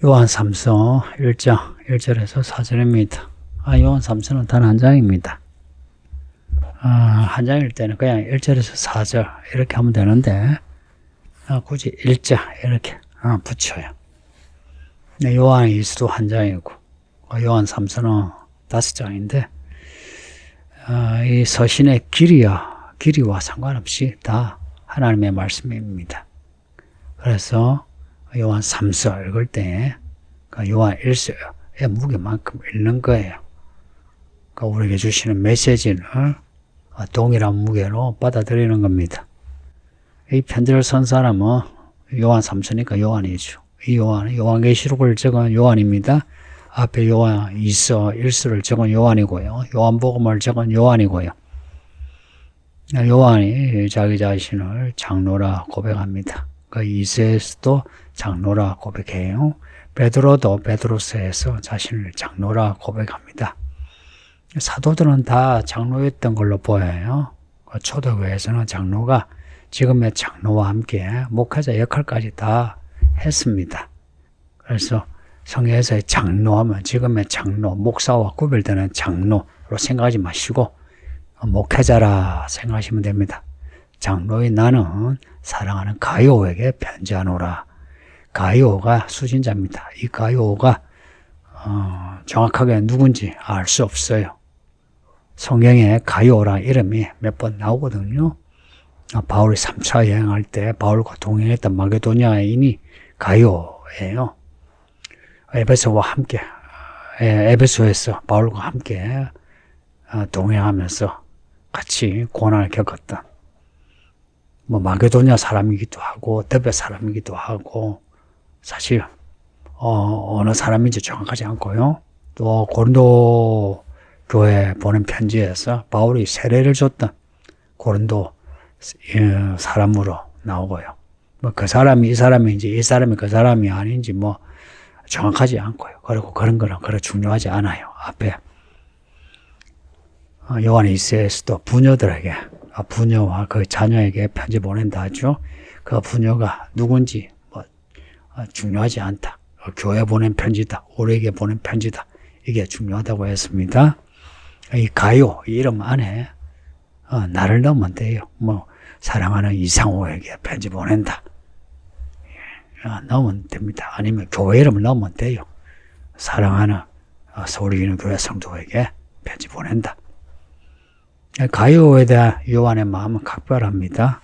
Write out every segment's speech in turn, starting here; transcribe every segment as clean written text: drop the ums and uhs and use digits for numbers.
요한 3서 1장 1절에서 4절입니다. 요한 3서는 단 한 장입니다. 한 장일 때는 그냥 1절에서 4절 이렇게 하면 되는데 굳이 1장 이렇게 붙여요. 요한 2서도 한 장이고 요한 3서는 5장인데 이 서신의 길이와 상관없이 다 하나님의 말씀입니다. 그래서 요한 3서 읽을 때 요한 1서의 무게만큼 읽는 거예요. 우리에게 주시는 메시지는 동일한 무게로 받아들이는 겁니다. 이 편지를 쓴 사람은 요한 3서니까 요한이죠. 이 요한은 요한계시록을 적은 요한입니다. 앞에 요한 2서, 1서를 적은 요한이고요. 요한복음을 적은 요한이고요. 요한이 자기 자신을 장로라 고백합니다. 그 2서에서도 장로라 고백해요. 베드로도 베드로서에서 자신을 장로라 고백합니다. 사도들은 다 장로였던 걸로 보여요. 초대교회에서는 장로가 지금의 장로와 함께 목회자 역할까지 다 했습니다. 그래서 성경에서의 장로하면 지금의 장로, 목사와 구별되는 장로로 생각하지 마시고 목회자라 생각하시면 됩니다. 장로인 나는 사랑하는 가이오에게 편지하노라. 가이오가 수신자입니다. 이 가이오가 정확하게 누군지 알 수 없어요. 성경에 가이오라는 이름이 몇 번 나오거든요. 바울이 3차 여행할 때 바울과 동행했던 마게도니아인이 가이오예요. 에베소와 함께, 에베소에서 바울과 함께 동행하면서 같이 고난을 겪었던 마게도니아 사람이기도 하고 더베 사람이기도 하고 사실 어느 사람인지 정확하지 않고요. 또 고린도 교회 보낸 편지에서 바울이 세례를 줬던 고린도 사람으로 나오고요. 그 사람이 이 사람인지 이 사람이 그 사람이 아닌지 정확하지 않고요. 그리고 그런 거는 그렇게 중요하지 않아요. 앞에 요한 2서에서도 부녀들에게 부녀와 그 자녀에게 편지 보낸다 하죠. 그 부녀가 누군지 중요하지 않다. 교회 보낸 편지다. 우리에게 보낸 편지다. 이게 중요하다고 했습니다. 이 가요 이 이름 안에 나를 넣으면 돼요. 사랑하는 이상호에게 편지 보낸다. 넣으면 됩니다. 아니면 교회 이름을 넣으면 돼요. 사랑하는 서울이는 교회 성도에게 편지 보낸다. 가요에 대한 요한의 마음은 각별합니다.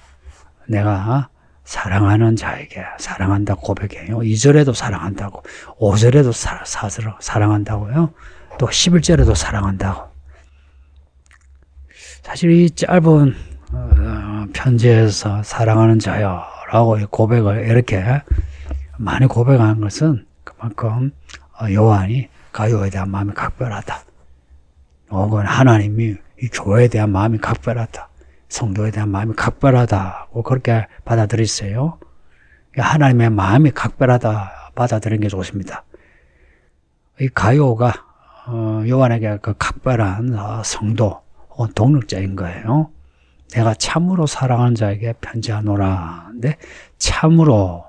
내가 사랑하는 자에게 사랑한다 고백해요. 2절에도 사랑한다고, 5절에도 사랑한다고요. 또 11절에도 사랑한다고. 사실 이 짧은 편지에서 사랑하는 자요 라고 고백을 이렇게 많이 고백하는 것은 그만큼 요한이 가요에 대한 마음이 각별하다. 혹은 하나님이 이 교회에 대한 마음이 각별하다. 성도에 대한 마음이 각별하다고 그렇게 받아들였어요. 하나님의 마음이 각별하다 받아들이는 게 좋습니다. 이 가요가 요한에게 그 각별한 성도 혹은 동력자인 거예요. 내가 참으로 사랑하는 자에게 편지하노라. 근데 참으로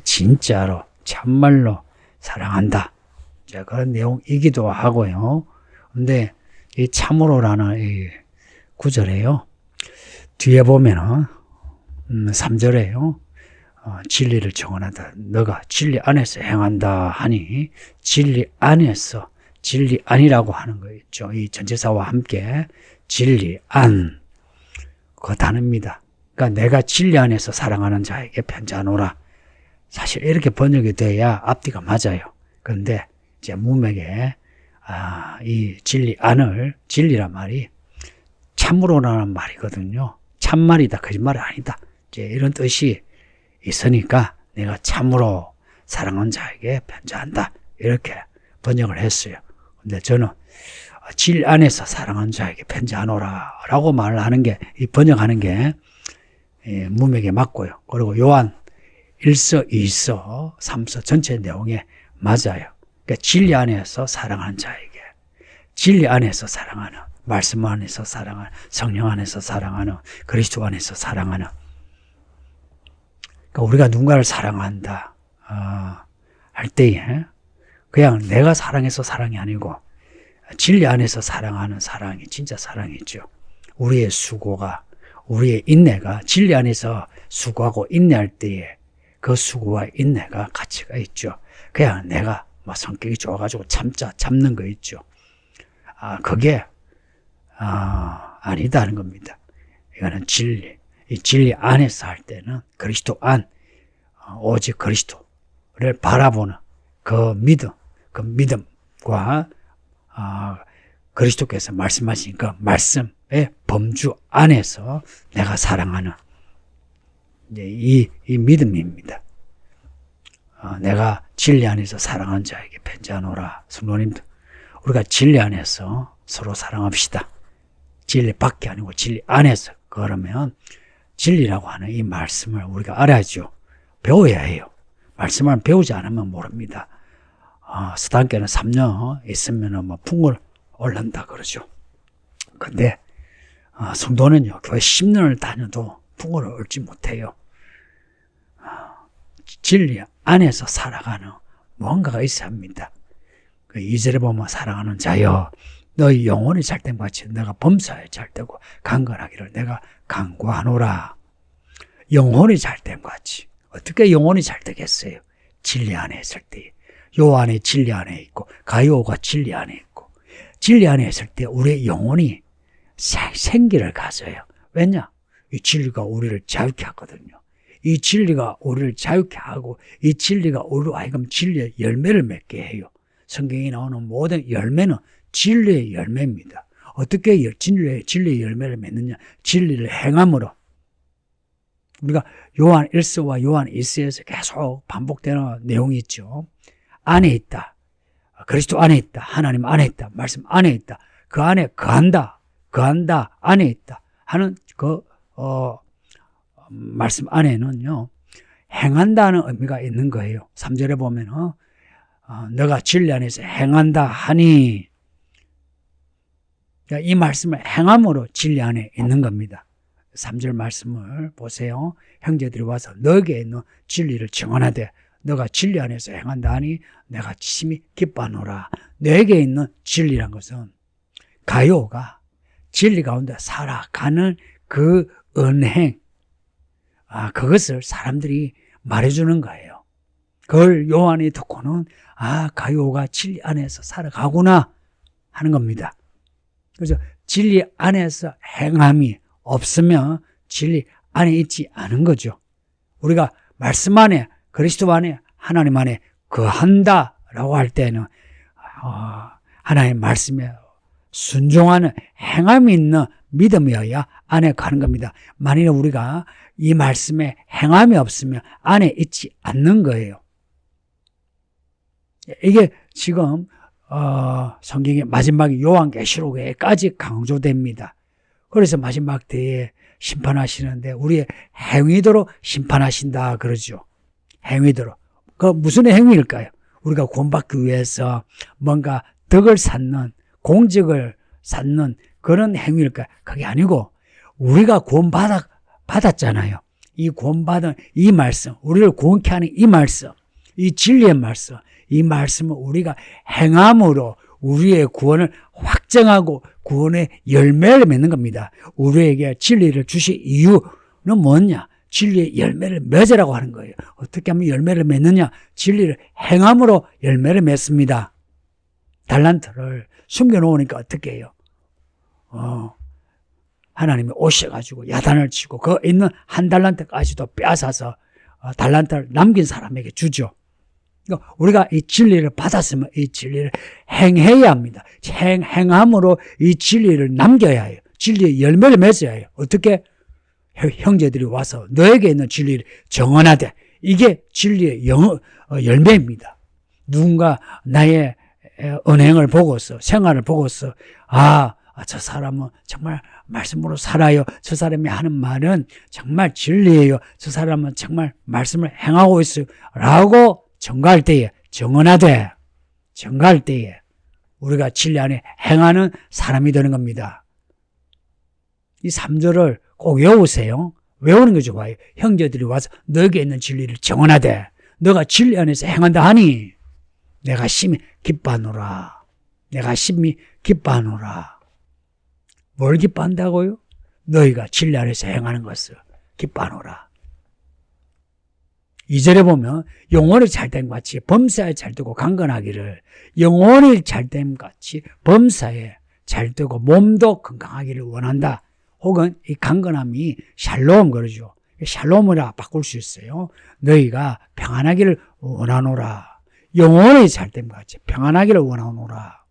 진짜로 참말로 사랑한다. 그런 내용이기도 하고요. 근데 이 참으로라는 이 구절에요. 뒤에 보면은 3절에요. 진리를 정언하다. 너가 진리 안에서 행한다 하니 진리 안에서 진리 안이라고 하는 거 있죠. 이 전체사와 함께 진리 안 그 단어입니다. 그러니까 내가 진리 안에서 사랑하는 자에게 편지하노라. 사실 이렇게 번역이 돼야 앞뒤가 맞아요. 그런데 이제 문맥에 이 진리 안을 진리란 말이 참으로라는 말이거든요. 참말이다, 거짓말이 아니다. 이제 이런 뜻이 있으니까 내가 참으로 사랑하는 자에게 편지한다. 이렇게 번역을 했어요. 근데 저는 진리 안에서 사랑하는 자에게 편지하노라 라고 말을 하는 게, 이 번역하는 게 문맥에 맞고요. 그리고 요한 1서, 2서, 3서 전체 내용에 맞아요. 그러니까 진리 안에서 사랑하는 자에게, 진리 안에서 사랑하는, 말씀 안에서 사랑하는, 성령 안에서 사랑하는, 그리스도 안에서 사랑하는. 그러니까 우리가 누군가를 사랑한다 할 때에 그냥 내가 사랑해서 사랑이 아니고 진리 안에서 사랑하는 사랑이 진짜 사랑이죠. 우리의 수고가, 우리의 인내가 진리 안에서 수고하고 인내할 때에 그 수고와 인내가 가치가 있죠. 그냥 내가 뭐 성격이 좋아가지고 참는 거 있죠. 그게 아니다는 겁니다. 이거는 진리. 이 진리 안에서 할 때는 그리스도 안, 오직 그리스도를 바라보는 그 믿음과 그리스도께서 말씀하신 그 말씀의 범주 안에서 내가 사랑하는 이 믿음입니다. 내가 진리 안에서 사랑하는 자에게 편지하노라. 성도님들, 우리가 진리 안에서 서로 사랑합시다. 진리 밖에 아니고 진리 안에서. 그러면 진리라고 하는 이 말씀을 우리가 알아야죠. 배워야 해요. 말씀을 배우지 않으면 모릅니다. 스탄께는 3년 있으면 뭐 풍을 올른다 그러죠. 근데 성도는요, 교회 10년을 다녀도 풍을 얻지 못해요. 진리 안에서 살아가는 무언가가 있어야 합니다. 그 2절에 보면 사랑하는 자여, 너희 영혼이 잘된 같이 내가 범사에 잘되고 강건하기를 내가 간구하노라. 영혼이 잘된 같이. 어떻게 영혼이 잘되겠어요? 진리 안에 있을 때. 요한이 진리 안에 있고 가요가 진리 안에 있고, 진리 안에 있을 때 우리의 영혼이 생기를 가져요. 왜냐? 이 진리가 우리를 자유케 하거든요. 이 진리가 우리를 자유케 하고 이 진리가 우리로 하여금 진리의 열매를 맺게 해요. 성경에 나오는 모든 열매는 진리의 열매입니다. 어떻게 진리의 열매를 맺느냐? 진리를 행함으로. 우리가 요한 1서와 요한 2서에서 계속 반복되는 내용이 있죠. 안에 있다. 그리스도 안에 있다. 하나님 안에 있다. 말씀 안에 있다. 그 안에 거한다. 안에 있다. 하는 말씀 안에는요, 행한다는 의미가 있는 거예요. 3절에 보면, 너가 진리 안에서 행한다 하니, 이 말씀을 행함으로 진리 안에 있는 겁니다. 3절 말씀을 보세요. 형제들이 와서 너에게 있는 진리를 증언하되 너가 진리 안에서 행한다 하니 내가 심히 기뻐하노라. 너에게 있는 진리란 것은 가요가 진리 가운데 살아가는 그 은행, 그것을 사람들이 말해주는 거예요. 그걸 요한이 듣고는 가요가 진리 안에서 살아가구나 하는 겁니다. 그래서 진리 안에서 행함이 없으면 진리 안에 있지 않은 거죠. 우리가 말씀 안에, 그리스도 안에, 하나님 안에 거한다라고 할 때는 하나님 말씀에 순종하는 행함이 있는 믿음이어야 안에 가는 겁니다. 만일 우리가 이 말씀에 행함이 없으면 안에 있지 않는 거예요. 이게 지금 성경의 마지막 요한계시록에까지 강조됩니다. 그래서 마지막 때에 심판하시는데 우리의 행위대로 심판하신다 그러죠. 행위대로. 그 무슨 행위일까요? 우리가 구원받기 위해서 뭔가 덕을 쌓는, 공적을 쌓는 그런 행위일까요? 그게 아니고 우리가 구원받았잖아요. 이 구원받은 이 말씀, 우리를 구원케 하는 이 말씀, 이 진리의 말씀, 이 말씀을 우리가 행함으로 우리의 구원을 확정하고 구원의 열매를 맺는 겁니다. 우리에게 진리를 주신 이유는 뭐냐? 진리의 열매를 맺으라고 하는 거예요. 어떻게 하면 열매를 맺느냐? 진리를 행함으로 열매를 맺습니다. 달란트를 숨겨놓으니까 어떻게 해요? 하나님이 오셔가지고 야단을 치고 그 있는 한 달란트까지도 빼앗아서 달란트를 남긴 사람에게 주죠. 그러니까 우리가 이 진리를 받았으면 이 진리를 행해야 합니다. 행함으로 이 진리를 남겨야 해요. 진리의 열매를 맺어야 해요. 어떻게? 형제들이 와서 너에게 있는 진리를 정언하되, 이게 진리의 열매입니다. 누군가 나의 언행을 보고서, 생활을 보고서 저 사람은 정말 말씀으로 살아요. 저 사람이 하는 말은 정말 진리예요. 저 사람은 정말 말씀을 행하고 있어요. 라고 증거할 때에, 증언하되, 증거할 때에 우리가 진리 안에 행하는 사람이 되는 겁니다. 이 3절을 꼭 외우세요. 외우는 게 좋아요. 형제들이 와서 너에게 있는 진리를 증언하되 너가 진리 안에서 행한다 하니, 내가 심히 기뻐하노라. 내가 심히 기뻐하노라. 뭘 기뻐한다고요? 너희가 진리 안에서 행하는 것을 기뻐하노라. 2절에 보면 영혼이 잘됨 같이 범사에 잘되고 강건하기를, 영혼이 잘됨 같이 범사에 잘되고 몸도 건강하기를 원한다. 혹은 이 강건함이 샬롬 그러죠. 샬롬이라 바꿀 수 있어요. 너희가 평안하기를 원하노라. 영혼이 잘됨 같이 평안하기를 원하노라.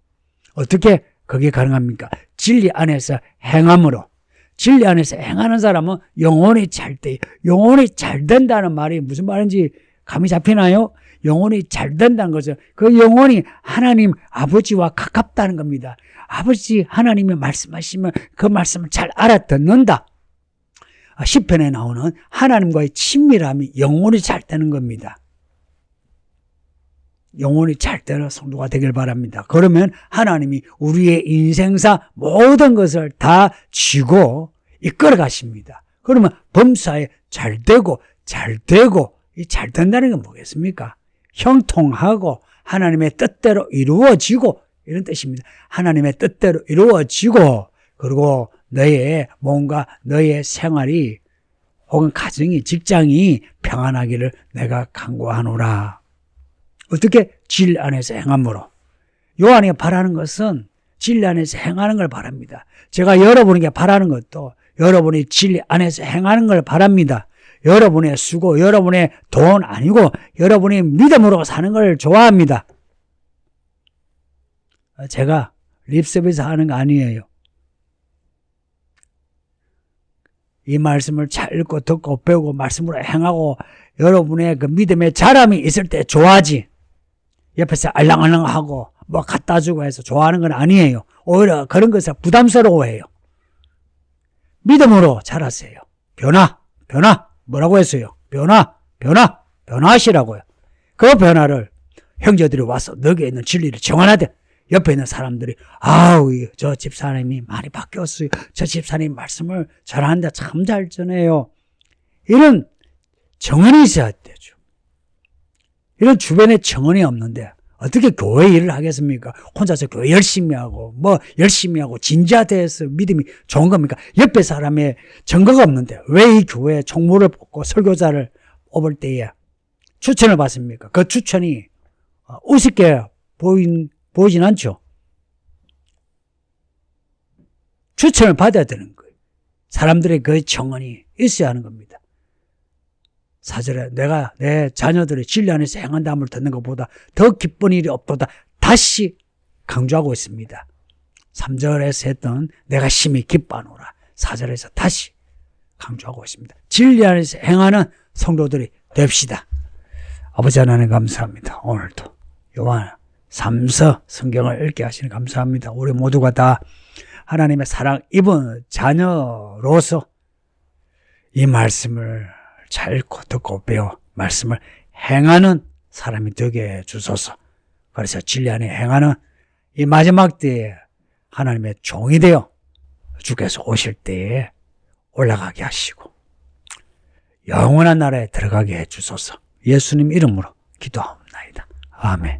어떻게 그게 가능합니까? 진리 안에서 행함으로. 진리 안에서 행하는 사람은 영혼이 잘 돼. 영혼이 잘 된다는 말이 무슨 말인지 감이 잡히나요? 영혼이 잘 된다는 거죠. 그 영혼이 하나님 아버지와 가깝다는 겁니다. 아버지 하나님이 말씀하시면 그 말씀을 잘 알아듣는다. 시편에 나오는 하나님과의 친밀함이 영혼이 잘 되는 겁니다. 영혼이 잘 되는 성도가 되길 바랍니다. 그러면 하나님이 우리의 인생사 모든 것을 다 쥐고 이끌어 가십니다. 그러면 범사에 잘 되고 이 잘 된다는 건 뭐겠습니까? 형통하고 하나님의 뜻대로 이루어지고 이런 뜻입니다. 하나님의 뜻대로 이루어지고 그리고 너의 몸과 너의 생활이 혹은 가정이 직장이 평안하기를 내가 간구하노라. 어떻게? 진리 안에서 행함으로. 요한이 바라는 것은 진리 안에서 행하는 걸 바랍니다. 제가 여러분에게 바라는 것도 여러분이 진리 안에서 행하는 걸 바랍니다. 여러분의 수고, 여러분의 돈 아니고 여러분이 믿음으로 사는 걸 좋아합니다. 제가 립서비스 하는 거 아니에요. 이 말씀을 잘 읽고 듣고 배우고 말씀으로 행하고 여러분의 그 믿음의 자람이 있을 때 좋아하지. 옆에서 알랑알랑하고 뭐 갖다 주고 해서 좋아하는 건 아니에요. 오히려 그런 것을 부담스러워해요. 믿음으로 자라세요. 변화. 뭐라고 했어요? 변화하시라고요. 그 변화를 형제들이 와서 너게 있는 진리를 정언하되 옆에 있는 사람들이 아우 저 집사님이 많이 바뀌었어요. 저 집사님 말씀을 잘하는데 참 잘 전해요. 이런 정언이 있어야 되죠. 이런 주변에 정언이 없는데 어떻게 교회 일을 하겠습니까? 혼자서 교회 열심히 하고 진지하대해서 믿음이 좋은 겁니까? 옆에 사람의 증거가 없는데 왜 이 교회에 총무를 뽑고 설교자를 뽑을 때에 추천을 받습니까? 그 추천이 우습게 보이진 않죠. 추천을 받아야 되는 거예요. 사람들의 그 정언이 있어야 하는 겁니다. 4절에 내가 내 자녀들이 진리 안에서 행한다함을 듣는 것보다 더 기쁜 일이 없도다 다시 강조하고 있습니다. 3절에서 했던 내가 심히 기뻐하노라 4절에서 다시 강조하고 있습니다. 진리 안에서 행하는 성도들이 됩시다. 아버지 하나님 감사합니다. 오늘도 요한 3서 성경을 읽게 하시니 감사합니다. 우리 모두가 다 하나님의 사랑 입은 자녀로서 이 말씀을 잘 읽고 듣고 배워 말씀을 행하는 사람이 되게 해주소서. 그래서 진리 안에 행하는 이 마지막 때에 하나님의 종이 되어 주께서 오실 때에 올라가게 하시고 영원한 나라에 들어가게 해주소서. 예수님 이름으로 기도하옵나이다. 아멘.